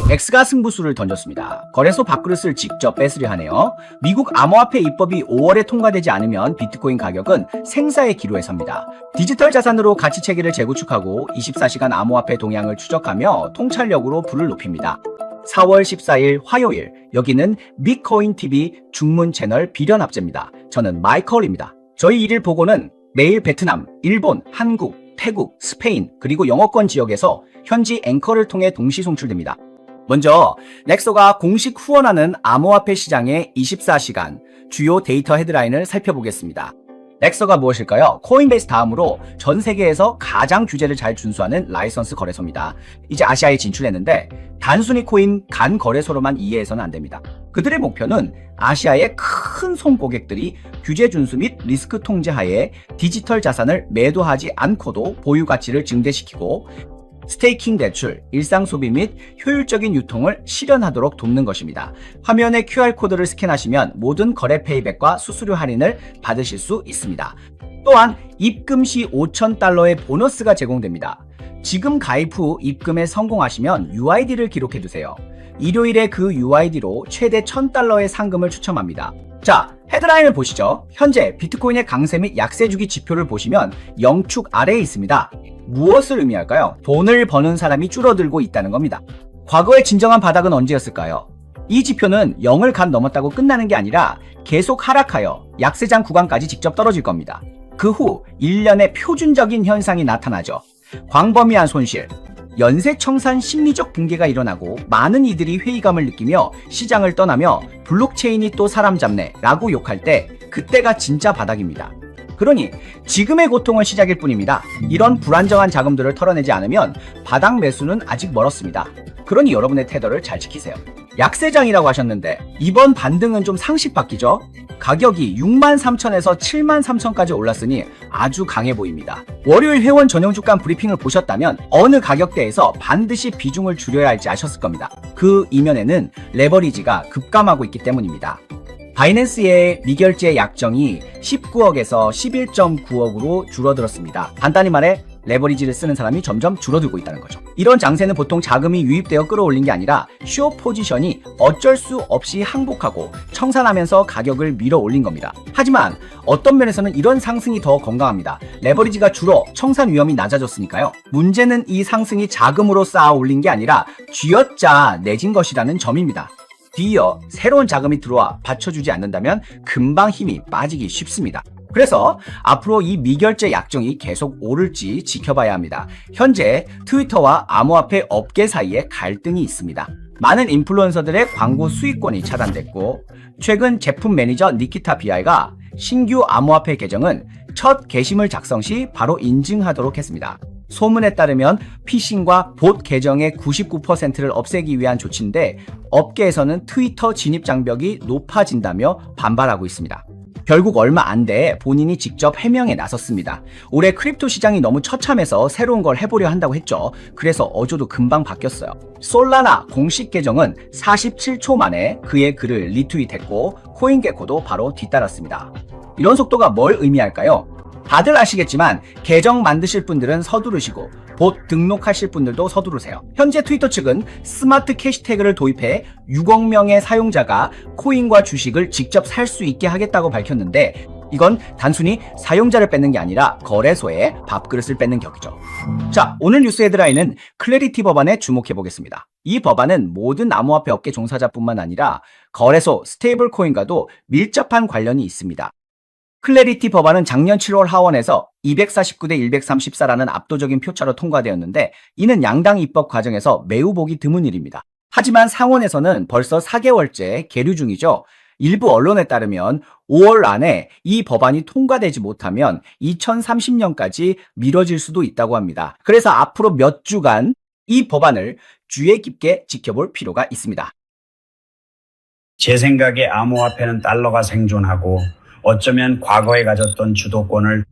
X가 승부수를 던졌습니다. 거래소 밥그릇을 직접 뺏으려 하네요. 미국 암호화폐 입법이 5월에 통과되지 않으면 비트코인 가격은 생사의 기로에 섭니다. 디지털 자산으로 가치 체계를 재구축하고 24시간 암호화폐 동향을 추적하며 통찰력으로 불을 높입니다. 4월 14일 화요일, 여기는 비코인TV 중문 채널 비련 합제입니다. 저는 마이컬입니다. 저희 일일 보고는 매일 베트남, 일본, 한국, 태국, 스페인, 그리고 영어권 지역에서 현지 앵커를 통해 동시 송출됩니다. 먼저 넥서가 공식 후원하는 암호화폐 시장의 24시간 주요 데이터 헤드라인을 살펴보겠습니다. 넥서가 무엇일까요? 코인베이스 다음으로 전 세계에서 가장 규제를 잘 준수하는 라이선스 거래소입니다. 이제 아시아에 진출했는데 단순히 코인 간 거래소로만 이해해서는 안 됩니다. 그들의 목표는 아시아의 큰 손고객들이 규제 준수 및 리스크 통제 하에 디지털 자산을 매도하지 않고도 보유 가치를 증대시키고 스테이킹 대출, 일상 소비 및 효율적인 유통을 실현하도록 돕는 것입니다. 화면에 QR코드를 스캔하시면 모든 거래 페이백과 수수료 할인을 받으실 수 있습니다. 또한 입금 시 5,000달러의 보너스가 제공됩니다. 지금 가입 후 입금에 성공하시면 UID를 기록해두세요. 일요일에 그 UID로 최대 1,000달러의 상금을 추첨합니다. 자, 헤드라인을 보시죠. 현재 비트코인의 강세 및 약세 주기 지표를 보시면 영축 아래에 있습니다. 무엇을 의미할까요? 돈을 버는 사람이 줄어들고 있다는 겁니다. 과거의 진정한 바닥은 언제였을까요? 이 지표는 0을 간 넘었다고 끝나는 게 아니라 계속 하락하여 약세장 구간까지 직접 떨어질 겁니다. 그 후 1년의 표준적인 현상이 나타나죠. 광범위한 손실, 연쇄청산 심리적 붕괴가 일어나고 많은 이들이 회의감을 느끼며 시장을 떠나며 블록체인이 또 사람 잡네 라고 욕할 때 그때가 진짜 바닥입니다. 그러니 지금의 고통은 시작일 뿐입니다. 이런 불안정한 자금들을 털어내지 않으면 바닥 매수는 아직 멀었습니다. 그러니 여러분의 테더를 잘 지키세요. 약세장이라고 하셨는데 이번 반등은 좀 상식 바뀌죠? 가격이 63,000에서 73,000까지 올랐으니 아주 강해 보입니다. 월요일 회원 전용 주간 브리핑을 보셨다면 어느 가격대에서 반드시 비중을 줄여야 할지 아셨을 겁니다. 그 이면에는 레버리지가 급감하고 있기 때문입니다. 바이낸스의 미결제 약정이 19억에서 11.9억으로 줄어들었습니다. 간단히 말해 레버리지를 쓰는 사람이 점점 줄어들고 있다는 거죠. 이런 장세는 보통 자금이 유입되어 끌어올린 게 아니라 숏 포지션이 어쩔 수 없이 항복하고 청산하면서 가격을 밀어 올린 겁니다. 하지만 어떤 면에서는 이런 상승이 더 건강합니다. 레버리지가 줄어 청산 위험이 낮아졌으니까요. 문제는 이 상승이 자금으로 쌓아 올린 게 아니라 쥐어짜 내진 것이라는 점입니다. 뒤이어 새로운 자금이 들어와 받쳐주지 않는다면 금방 힘이 빠지기 쉽습니다. 그래서 앞으로 이 미결제 약정이 계속 오를지 지켜봐야 합니다. 현재 트위터와 암호화폐 업계 사이에 갈등이 있습니다. 많은 인플루언서들의 광고 수익권이 차단됐고 최근 제품 매니저 니키타 비아이가 신규 암호화폐 계정은 첫 게시물 작성 시 바로 인증하도록 했습니다. 소문에 따르면 피싱과 봇 계정의 99%를 없애기 위한 조치인데 업계에서는 트위터 진입 장벽이 높아진다며 반발하고 있습니다. 결국 얼마 안 돼 본인이 직접 해명에 나섰습니다. 올해 크립토 시장이 너무 처참해서 새로운 걸 해보려 한다고 했죠. 그래서 어조도 금방 바뀌었어요. 솔라나 공식 계정은 47초 만에 그의 글을 리트윗했고 코인게코도 바로 뒤따랐습니다. 이런 속도가 뭘 의미할까요? 다들 아시겠지만 계정 만드실 분들은 서두르시고 봇 등록하실 분들도 서두르세요. 현재 트위터 측은 스마트 캐시태그를 도입해 6억 명의 사용자가 코인과 주식을 직접 살 수 있게 하겠다고 밝혔는데 이건 단순히 사용자를 뺏는 게 아니라 거래소에 밥그릇을 뺏는 격이죠. 자, 오늘 뉴스 헤드라인은 클래리티 법안에 주목해 보겠습니다. 이 법안은 모든 암호화폐 업계 종사자뿐만 아니라 거래소, 스테이블 코인과도 밀접한 관련이 있습니다. 클래리티 법안은 작년 7월 하원에서 249대 134라는 압도적인 표차로 통과되었는데 이는 양당 입법 과정에서 매우 보기 드문 일입니다. 하지만 상원에서는 벌써 4개월째 계류 중이죠. 일부 언론에 따르면 5월 안에 이 법안이 통과되지 못하면 2030년까지 미뤄질 수도 있다고 합니다. 그래서 앞으로 몇 주간 이 법안을 주의 깊게 지켜볼 필요가 있습니다. 제 생각에 암호화폐는 달러가 생존하고 어쩌면 과거에 가졌던 주도권을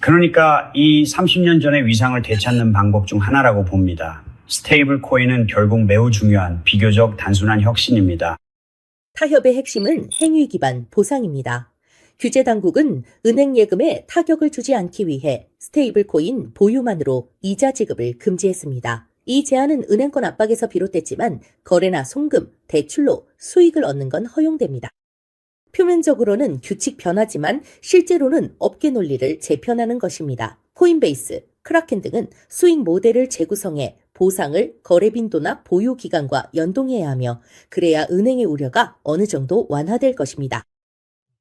그러니까 이 30년 전의 위상을 되찾는 방법 중 하나라고 봅니다. 스테이블 코인은 결국 매우 중요한 비교적 단순한 혁신입니다. 타협의 핵심은 행위 기반 보상입니다. 규제 당국은 은행 예금에 타격을 주지 않기 위해 스테이블 코인 보유만으로 이자 지급을 금지했습니다. 이 제한은 은행권 압박에서 비롯됐지만 거래나 송금, 대출로 수익을 얻는 건 허용됩니다. 표면적으로는 규칙 변화지만 실제로는 업계 논리를 재편하는 것입니다. 코인베이스, 크라켄 등은 수익 모델을 재구성해 보상을 거래 빈도나 보유 기간과 연동해야 하며 그래야 은행의 우려가 어느 정도 완화될 것입니다.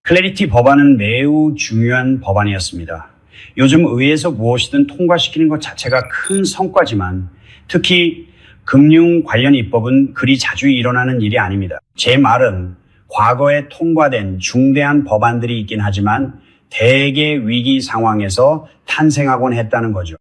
클래리티 법안은 매우 중요한 법안이었습니다. 요즘 의회에서 무엇이든 통과시키는 것 자체가 큰 성과지만 특히 금융 관련 입법은 그리 자주 일어나는 일이 아닙니다. 제 말은 과거에 통과된 중대한 법안들이 있긴 하지만 대개 위기 상황에서 탄생하곤 했다는 거죠.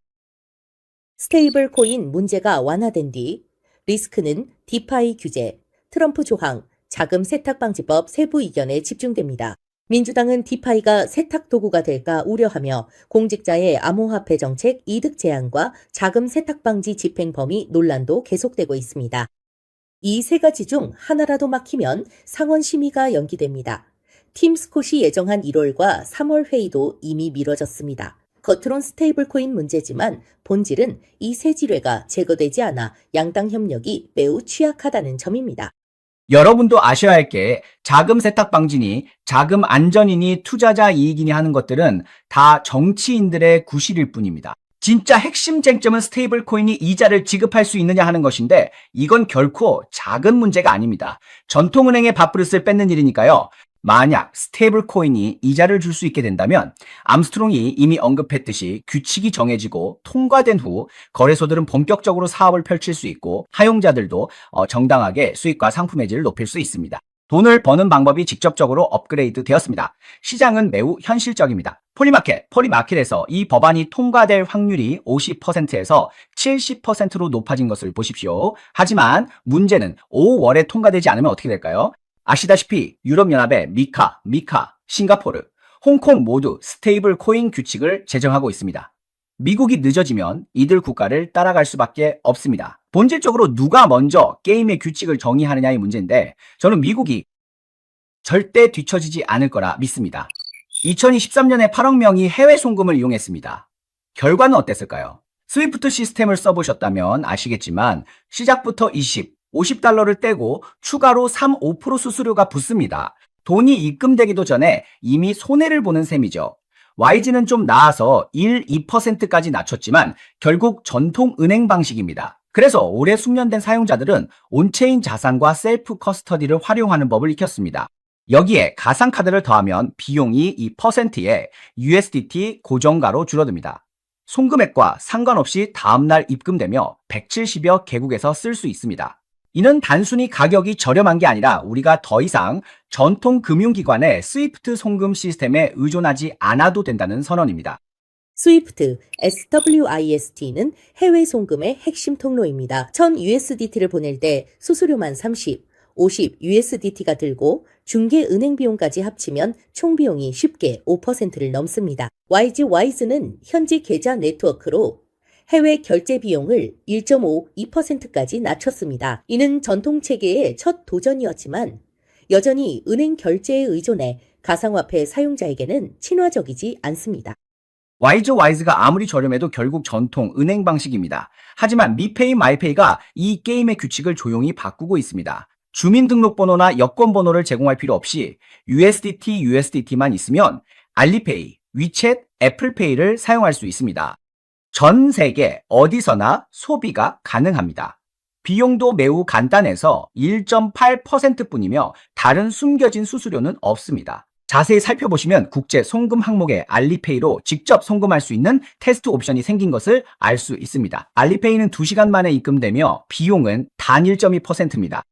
스테이블 코인 문제가 완화된 뒤 리스크는 디파이 규제, 트럼프 조항, 자금 세탁 방지법 세부 이견에 집중됩니다. 민주당은 디파이가 세탁 도구가 될까 우려하며 공직자의 암호화폐 정책 이득 제한과 자금 세탁 방지 집행 범위 논란도 계속되고 있습니다. 이 세 가지 중 하나라도 막히면 상원 심의가 연기됩니다. 팀 스콧이 예정한 1월과 3월 회의도 이미 미뤄졌습니다. 겉으론 스테이블 코인 문제지만 본질은 이 세 지뢰가 제거되지 않아 양당 협력이 매우 취약하다는 점입니다. 여러분도 아셔야 할 게 자금 세탁 방지니 자금 안전이니 투자자 이익이니 하는 것들은 다 정치인들의 구실일 뿐입니다. 진짜 핵심 쟁점은 스테이블 코인이 이자를 지급할 수 있느냐 하는 것인데 이건 결코 작은 문제가 아닙니다. 전통은행의 밥그릇을 뺏는 일이니까요. 만약 스테이블 코인이 이자를 줄 수 있게 된다면 암스트롱이 이미 언급했듯이 규칙이 정해지고 통과된 후 거래소들은 본격적으로 사업을 펼칠 수 있고 사용자들도 정당하게 수익과 상품 해지를 높일 수 있습니다. 돈을 버는 방법이 직접적으로 업그레이드 되었습니다. 시장은 매우 현실적입니다. 폴리마켓에서 이 법안이 통과될 확률이 50%에서 70%로 높아진 것을 보십시오. 하지만 문제는 5월에 통과되지 않으면 어떻게 될까요? 아시다시피 유럽연합의 미카, 싱가포르, 홍콩 모두 스테이블 코인 규칙을 제정하고 있습니다. 미국이 늦어지면 이들 국가를 따라갈 수밖에 없습니다. 본질적으로 누가 먼저 게임의 규칙을 정의하느냐의 문제인데 저는 미국이 절대 뒤처지지 않을 거라 믿습니다. 2023년에 8억 명이 해외 송금을 이용했습니다. 결과는 어땠을까요? 스위프트 시스템을 써보셨다면 아시겠지만 시작부터 50달러를 떼고 추가로 5% 수수료가 붙습니다. 돈이 입금되기도 전에 이미 손해를 보는 셈이죠. YG는 좀 나아서 2%까지 낮췄지만 결국 전통 은행 방식입니다. 그래서 오래 숙련된 사용자들은 온체인 자산과 셀프 커스터디를 활용하는 법을 익혔습니다. 여기에 가상카드를 더하면 비용이 이 퍼센트에 USDT 고정가로 줄어듭니다. 송금액과 상관없이 다음날 입금되며 170여 개국에서 쓸 수 있습니다. 이는 단순히 가격이 저렴한 게 아니라 우리가 더 이상 전통 금융기관의 스위프트 송금 시스템에 의존하지 않아도 된다는 선언입니다. 스위프트, SWIFT는 해외 송금의 핵심 통로입니다. 1000USDT를 보낼 때 수수료만 50 USDT가 들고 중개 은행 비용까지 합치면 총 비용이 쉽게 5%를 넘습니다. YG 와이즈는 현지 계좌 네트워크로 해외 결제 비용을 1.52%까지 낮췄습니다. 이는 전통 체계의 첫 도전이었지만 여전히 은행 결제에 의존해 가상화폐 사용자에게는 친화적이지 않습니다. 와이즈가 아무리 저렴해도 결국 전통 은행 방식입니다. 하지만 미페이, 마이페이가 이 게임의 규칙을 조용히 바꾸고 있습니다. 주민등록번호나 여권번호를 제공할 필요 없이 USDT만 있으면 알리페이, 위챗, 애플페이를 사용할 수 있습니다. 전 세계 어디서나 소비가 가능합니다. 비용도 매우 간단해서 1.8%뿐이며 다른 숨겨진 수수료는 없습니다. 자세히 살펴보시면 국제 송금 항목에 알리페이로 직접 송금할 수 있는 테스트 옵션이 생긴 것을 알 수 있습니다. 알리페이는 2시간 만에 입금되며 비용은 단 1.2%입니다.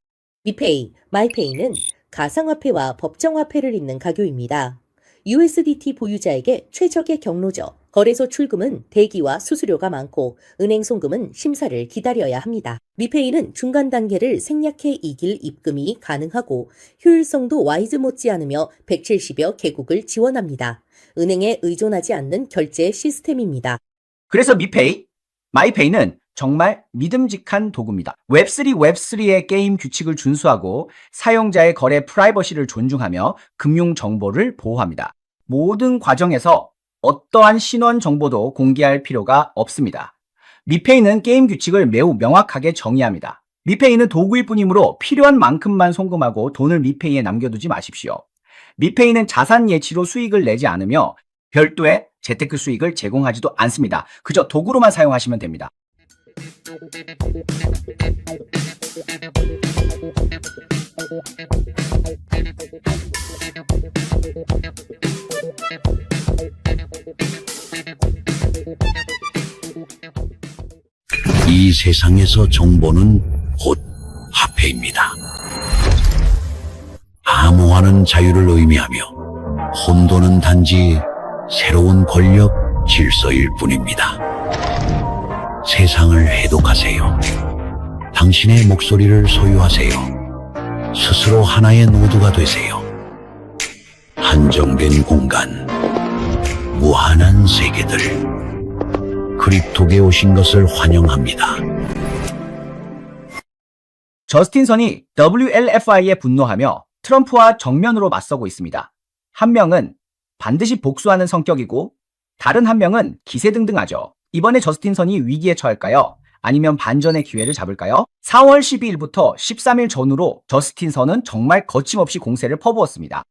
미페이, 마이페이는 가상화폐와 법정화폐를 잇는 가교입니다. USDT 보유자에게 최적의 경로죠. 거래소 출금은 대기와 수수료가 많고 은행 송금은 심사를 기다려야 합니다. 미페이는 중간 단계를 생략해 이길 입금이 가능하고 효율성도 와이즈 못지않으며 170여 개국을 지원합니다. 은행에 의존하지 않는 결제 시스템입니다. 그래서 미페이, 마이페이는 정말 믿음직한 도구입니다. 웹3의 게임 규칙을 준수하고 사용자의 거래 프라이버시를 존중하며 금융 정보를 보호합니다. 모든 과정에서 어떠한 신원 정보도 공개할 필요가 없습니다. 미페이는 게임 규칙을 매우 명확하게 정의합니다. 미페이는 도구일 뿐이므로 필요한 만큼만 송금하고 돈을 미페이에 남겨두지 마십시오. 미페이는 자산 예치로 수익을 내지 않으며 별도의 재테크 수익을 제공하지도 않습니다. 그저 도구로만 사용하시면 됩니다. 이 세상에서 정보는 곧 화폐입니다. 암호화는 자유를 의미하며 혼돈은 단지 새로운 권력 질서일 뿐입니다. 세상을 해독하세요. 당신의 목소리를 소유하세요. 스스로 하나의 노드가 되세요. 한정된 공간, 무한한 세계들. 크립토계에 오신 것을 환영합니다. 저스틴 선이 WLFI에 분노하며 트럼프와 정면으로 맞서고 있습니다. 한 명은 반드시 복수하는 성격이고 다른 한 명은 기세등등하죠. 이번에 저스틴 선이 위기에 처할까요? 아니면 반전의 기회를 잡을까요? 4월 12일부터 13일 전후로 저스틴 선은 정말 거침없이 공세를 퍼부었습니다.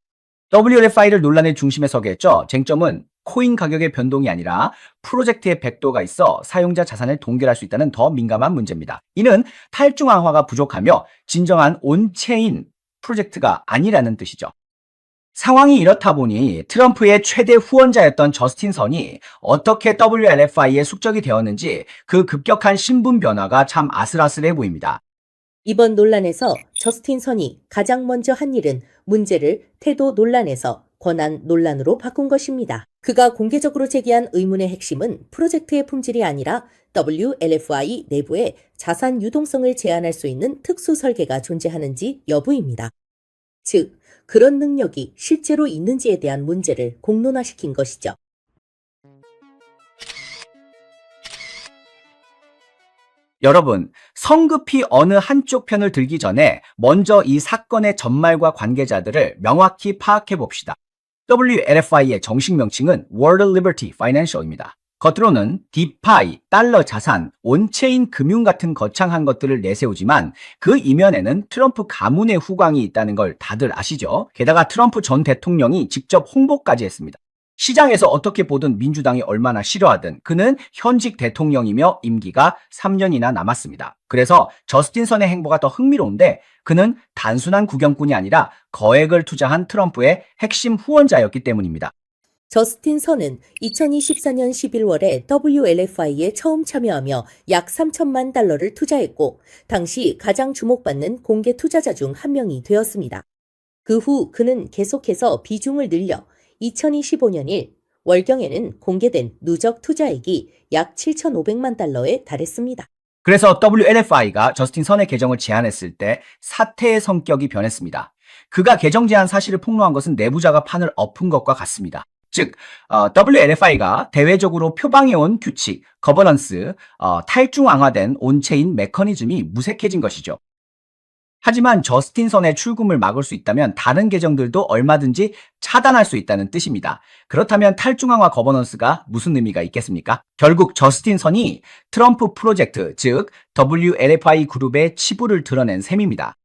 WLFI를 논란의 중심에 서게 했죠. 쟁점은 코인 가격의 변동이 아니라 프로젝트의 백도가 있어 사용자 자산을 동결할 수 있다는 더 민감한 문제입니다. 이는 탈중앙화가 부족하며 진정한 온체인 프로젝트가 아니라는 뜻이죠. 상황이 이렇다 보니 트럼프의 최대 후원자였던 저스틴 선이 어떻게 WLFI에 숙적이 되었는지 그 급격한 신분 변화가 참 아슬아슬해 보입니다. 이번 논란에서 저스틴 선이 가장 먼저 한 일은 문제를 태도 논란에서 권한 논란으로 바꾼 것입니다. 그가 공개적으로 제기한 의문의 핵심은 프로젝트의 품질이 아니라 WLFI 내부에 자산 유동성을 제한할 수 있는 특수 설계가 존재하는지 여부입니다. 즉, 그런 능력이 실제로 있는지에 대한 문제를 공론화시킨 것이죠. 여러분, 성급히 어느 한쪽 편을 들기 전에 먼저 이 사건의 전말과 관계자들을 명확히 파악해 봅시다. WLFI의 정식 명칭은 World Liberty Financial입니다. 겉으로는 디파이, 달러 자산, 온체인 금융 같은 거창한 것들을 내세우지만 그 이면에는 트럼프 가문의 후광이 있다는 걸 다들 아시죠? 게다가 트럼프 전 대통령이 직접 홍보까지 했습니다. 시장에서 어떻게 보든 민주당이 얼마나 싫어하든 그는 현직 대통령이며 임기가 3년이나 남았습니다. 그래서 저스틴 선의 행보가 더 흥미로운데 그는 단순한 구경꾼이 아니라 거액을 투자한 트럼프의 핵심 후원자였기 때문입니다. 저스틴 선은 2024년 11월에 WLFI에 처음 참여하며 약 3천만 달러를 투자했고 당시 가장 주목받는 공개 투자자 중 한 명이 되었습니다. 그 후 그는 계속해서 비중을 늘려 2025년 월경에는 공개된 누적 투자액이 약 7,500만 달러에 달했습니다. 그래서 WLFI가 저스틴 선의 계정을 제안했을 때 사태의 성격이 변했습니다. 그가 계정 제한 사실을 폭로한 것은 내부자가 판을 엎은 것과 같습니다. 즉, WLFI가 대외적으로 표방해온 규칙, 거버넌스, 탈중앙화된 온체인 메커니즘이 무색해진 것이죠. 하지만 저스틴 선의 출금을 막을 수 있다면 다른 계정들도 얼마든지 차단할 수 있다는 뜻입니다. 그렇다면 탈중앙화 거버넌스가 무슨 의미가 있겠습니까? 결국 저스틴 선이 트럼프 프로젝트, 즉 WLFI 그룹의 치부를 드러낸 셈입니다.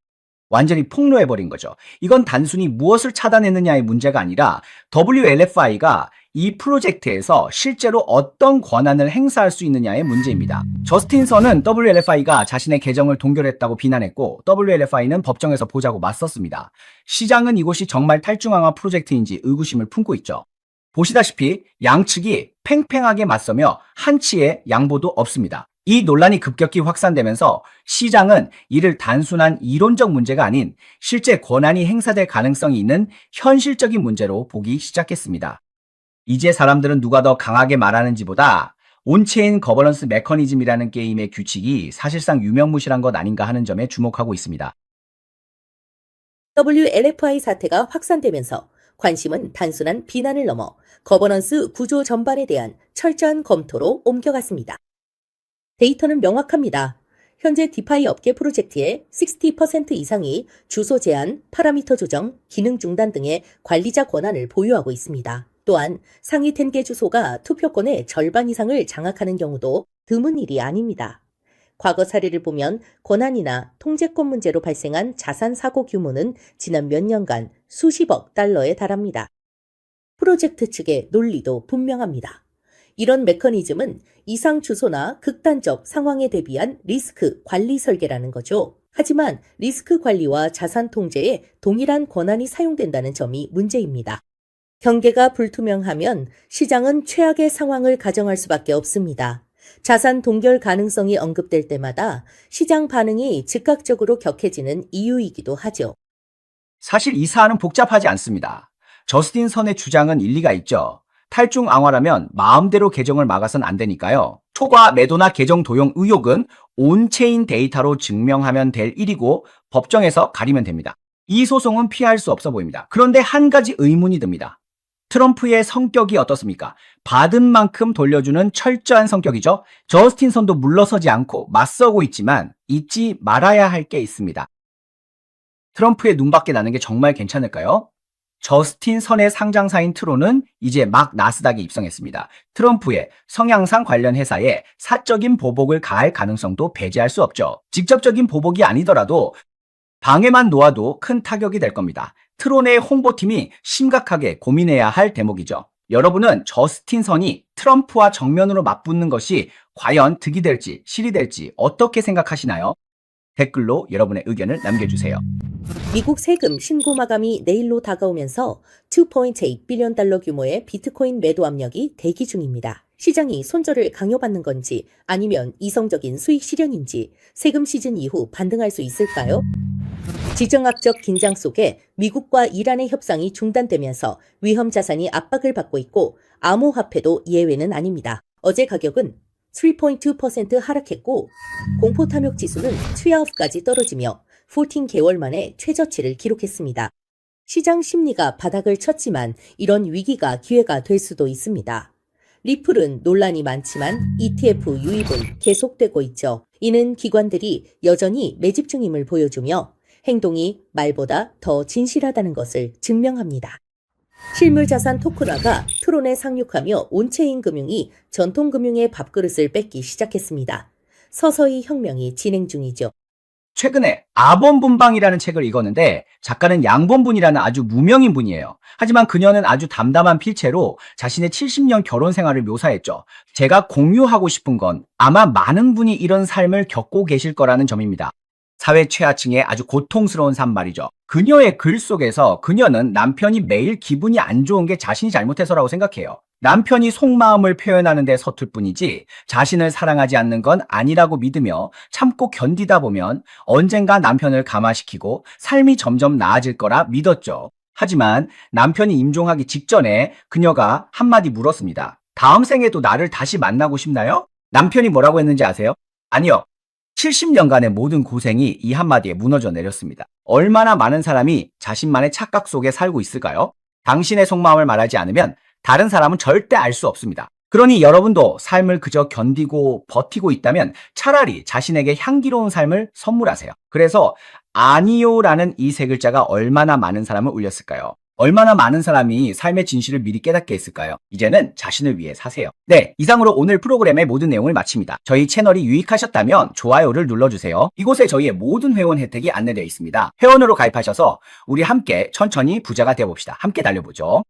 완전히 폭로해버린 거죠. 이건 단순히 무엇을 차단했느냐의 문제가 아니라 WLFI가 이 프로젝트에서 실제로 어떤 권한을 행사할 수 있느냐의 문제입니다. 저스틴 선은 WLFI가 자신의 계정을 동결했다고 비난했고 WLFI는 법정에서 보자고 맞섰습니다. 시장은 이곳이 정말 탈중앙화 프로젝트인지 의구심을 품고 있죠. 보시다시피 양측이 팽팽하게 맞서며 한치의 양보도 없습니다. 이 논란이 급격히 확산되면서 시장은 이를 단순한 이론적 문제가 아닌 실제 권한이 행사될 가능성이 있는 현실적인 문제로 보기 시작했습니다. 이제 사람들은 누가 더 강하게 말하는지보다 온체인 거버넌스 메커니즘이라는 게임의 규칙이 사실상 유명무실한 것 아닌가 하는 점에 주목하고 있습니다. WLFI 사태가 확산되면서 관심은 단순한 비난을 넘어 거버넌스 구조 전반에 대한 철저한 검토로 옮겨갔습니다. 데이터는 명확합니다. 현재 디파이 업계 프로젝트의 60% 이상이 주소 제한, 파라미터 조정, 기능 중단 등의 관리자 권한을 보유하고 있습니다. 또한 상위 10개 주소가 투표권의 절반 이상을 장악하는 경우도 드문 일이 아닙니다. 과거 사례를 보면 권한이나 통제권 문제로 발생한 자산 사고 규모는 지난 몇 년간 수십억 달러에 달합니다. 프로젝트 측의 논리도 분명합니다. 이런 메커니즘은 이상 주소나 극단적 상황에 대비한 리스크 관리 설계라는 거죠. 하지만 리스크 관리와 자산 통제에 동일한 권한이 사용된다는 점이 문제입니다. 경계가 불투명하면 시장은 최악의 상황을 가정할 수밖에 없습니다. 자산 동결 가능성이 언급될 때마다 시장 반응이 즉각적으로 격해지는 이유이기도 하죠. 사실 이 사안은 복잡하지 않습니다. 저스틴 선의 주장은 일리가 있죠. 탈중 앙화라면 마음대로 계정을 막아선 안 되니까요. 초과 매도나 계정 도용 의혹은 온체인 데이터로 증명하면 될 일이고 법정에서 가리면 됩니다. 이 소송은 피할 수 없어 보입니다. 그런데 한 가지 의문이 듭니다. 트럼프의 성격이 어떻습니까? 받은 만큼 돌려주는 철저한 성격이죠. 저스틴 선도 물러서지 않고 맞서고 있지만 잊지 말아야 할 게 있습니다. 트럼프의 눈밖에 나는 게 정말 괜찮을까요? 저스틴 선의 상장사인 트론은 이제 막 나스닥에 입성했습니다. 트럼프의 성향상 관련 회사에 사적인 보복을 가할 가능성도 배제할 수 없죠. 직접적인 보복이 아니더라도 방해만 놓아도 큰 타격이 될 겁니다. 트론의 홍보팀이 심각하게 고민해야 할 대목이죠. 여러분은 저스틴 선이 트럼프와 정면으로 맞붙는 것이 과연 득이 될지 실이 될지 어떻게 생각하시나요? 댓글로 여러분의 의견을 남겨주세요. 미국 세금 신고 마감이 내일로 다가오면서 2.8 빌리언 달러 규모의 비트코인 매도 압력이 대기 중입니다. 시장이 손절을 강요받는 건지 아니면 이성적인 수익 실현인지 세금 시즌 이후 반등할 수 있을까요? 지정학적 긴장 속에 미국과 이란의 협상이 중단되면서 위험 자산이 압박을 받고 있고 암호화폐도 예외는 아닙니다. 어제 가격은 3.2% 하락했고 공포 탐욕 지수는 12까지 떨어지며 14개월 만에 최저치를 기록했습니다. 시장 심리가 바닥을 쳤지만 이런 위기가 기회가 될 수도 있습니다. 리플은 논란이 많지만 ETF 유입은 계속되고 있죠. 이는 기관들이 여전히 매집 중임을 보여주며 행동이 말보다 더 진실하다는 것을 증명합니다. 실물자산 토큰화가 트론에 상륙하며 온체인 금융이 전통금융의 밥그릇을 뺏기 시작했습니다. 서서히 혁명이 진행 중이죠. 최근에 아범분방이라는 책을 읽었는데 작가는 양범분이라는 아주 무명인 분이에요. 하지만 그녀는 아주 담담한 필체로 자신의 70년 결혼 생활을 묘사했죠. 제가 공유하고 싶은 건 아마 많은 분이 이런 삶을 겪고 계실 거라는 점입니다. 사회 최하층의 아주 고통스러운 삶 말이죠. 그녀의 글 속에서 그녀는 남편이 매일 기분이 안 좋은 게 자신이 잘못해서라고 생각해요. 남편이 속마음을 표현하는 데 서툴 뿐이지 자신을 사랑하지 않는 건 아니라고 믿으며 참고 견디다 보면 언젠가 남편을 감화시키고 삶이 점점 나아질 거라 믿었죠. 하지만 남편이 임종하기 직전에 그녀가 한마디 물었습니다. 다음 생에도 나를 다시 만나고 싶나요? 남편이 뭐라고 했는지 아세요? 아니요. 70년간의 모든 고생이 이 한마디에 무너져 내렸습니다. 얼마나 많은 사람이 자신만의 착각 속에 살고 있을까요? 당신의 속마음을 말하지 않으면 다른 사람은 절대 알 수 없습니다. 그러니 여러분도 삶을 그저 견디고 버티고 있다면 차라리 자신에게 향기로운 삶을 선물하세요. 그래서 아니요라는 이 세 글자가 얼마나 많은 사람을 울렸을까요? 얼마나 많은 사람이 삶의 진실을 미리 깨닫게 했을까요? 이제는 자신을 위해 사세요. 네, 이상으로 오늘 프로그램의 모든 내용을 마칩니다. 저희 채널이 유익하셨다면 좋아요를 눌러주세요. 이곳에 저희의 모든 회원 혜택이 안내되어 있습니다. 회원으로 가입하셔서 우리 함께 천천히 부자가 되어봅시다. 함께 달려보죠.